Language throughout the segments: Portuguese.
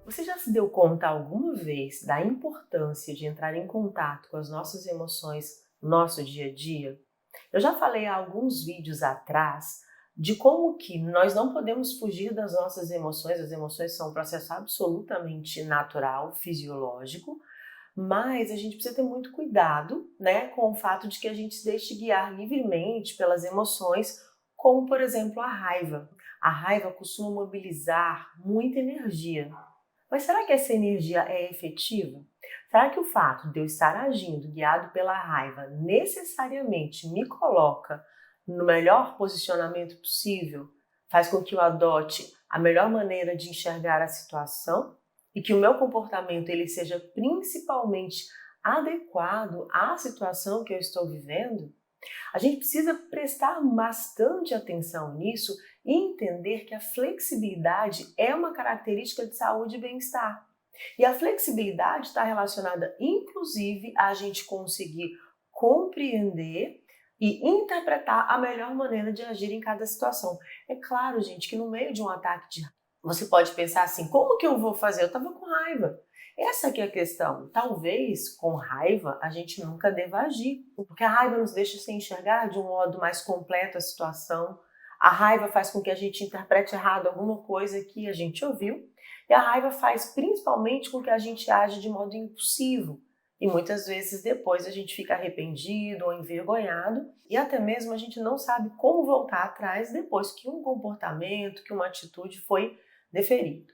Você já se deu conta alguma vez da importância de entrar em contato com as nossas emoções no nosso dia a dia? Eu já falei há alguns vídeos atrás de como que nós não podemos fugir das nossas emoções. As emoções são um processo absolutamente natural, fisiológico, mas a gente precisa ter muito cuidado, né, com o fato de que a gente se deixe guiar livremente pelas emoções, como por exemplo a raiva. A raiva costuma mobilizar muita energia. Mas será que essa energia é efetiva? Será que o fato de eu estar agindo guiado pela raiva necessariamente me coloca no melhor posicionamento possível? Faz com que eu adote a melhor maneira de enxergar a situação e que o meu comportamento ele seja principalmente adequado à situação que eu estou vivendo? A gente precisa prestar bastante atenção nisso e entender que a flexibilidade é uma característica de saúde e bem-estar. E a flexibilidade está relacionada, inclusive, a gente conseguir compreender e interpretar a melhor maneira de agir em cada situação. É claro, gente, que no meio de um ataque de raiva, você pode pensar assim, como que eu vou fazer? Eu estava com raiva. Essa que é a questão. Talvez com raiva a gente nunca deva agir, porque a raiva nos deixa se enxergar de um modo mais completo a situação. A raiva faz com que a gente interprete errado alguma coisa que a gente ouviu, e a raiva faz principalmente com que a gente age de modo impulsivo. E muitas vezes depois a gente fica arrependido ou envergonhado, e até mesmo a gente não sabe como voltar atrás depois que um comportamento, que uma atitude foi deferido.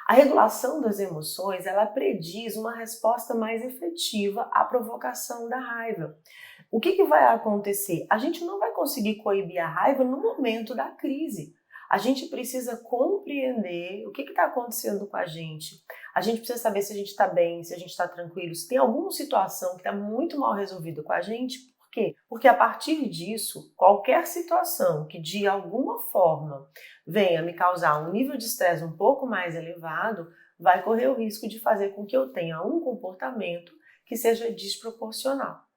A regulação das emoções, ela prediz uma resposta mais efetiva à provocação da raiva. O que vai acontecer? A gente não vai conseguir coibir a raiva no momento da crise. A gente precisa compreender o que está acontecendo com a gente. A gente precisa saber se a gente está bem, se a gente está tranquilo, se tem alguma situação que está muito mal resolvida com a gente. Por quê? Porque a partir disso, qualquer situação que de alguma forma venha me causar um nível de estresse um pouco mais elevado, vai correr o risco de fazer com que eu tenha um comportamento que seja desproporcional.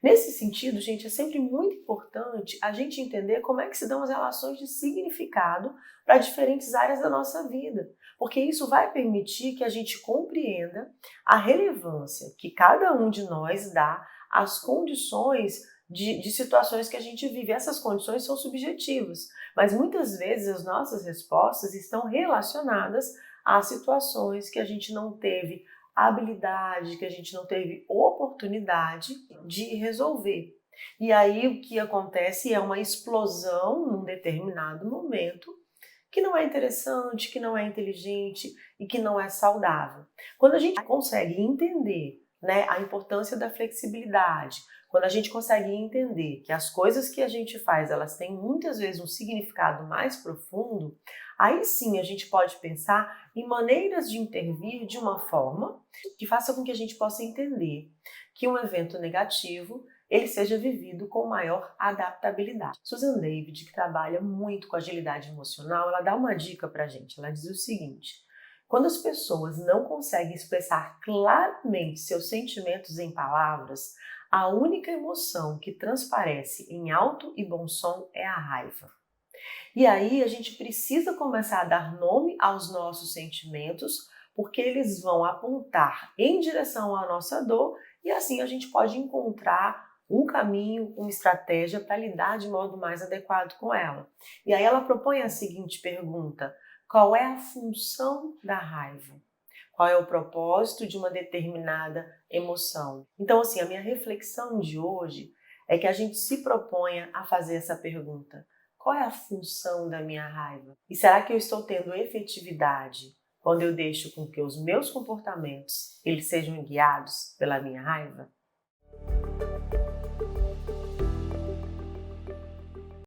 Nesse sentido, gente, é sempre muito importante a gente entender como é que se dão as relações de significado para diferentes áreas da nossa vida, porque isso vai permitir que a gente compreenda a relevância que cada um de nós dá às condições de situações que a gente vive. Essas condições são subjetivas, mas muitas vezes as nossas respostas estão relacionadas a situações que a gente não teve habilidade, que a gente não teve oportunidade de resolver. E aí o que acontece é uma explosão num determinado momento que não é interessante, que não é inteligente e que não é saudável. Quando a gente consegue entender, né, a importância da flexibilidade, quando a gente consegue entender que as coisas que a gente faz, elas têm muitas vezes um significado mais profundo, aí sim a gente pode pensar em maneiras de intervir de uma forma que faça com que a gente possa entender que um evento negativo ele seja vivido com maior adaptabilidade. Susan David, que trabalha muito com agilidade emocional, ela dá uma dica pra gente. Ela diz o seguinte: quando as pessoas não conseguem expressar claramente seus sentimentos em palavras, a única emoção que transparece em alto e bom som é a raiva. E aí a gente precisa começar a dar nome aos nossos sentimentos, porque eles vão apontar em direção à nossa dor e assim a gente pode encontrar um caminho, uma estratégia para lidar de modo mais adequado com ela. E aí ela propõe a seguinte pergunta: qual é a função da raiva? Qual é o propósito de uma determinada emoção? Então, assim, a minha reflexão de hoje é que a gente se proponha a fazer essa pergunta: qual é a função da minha raiva? E será que eu estou tendo efetividade quando eu deixo com que os meus comportamentos eles sejam guiados pela minha raiva?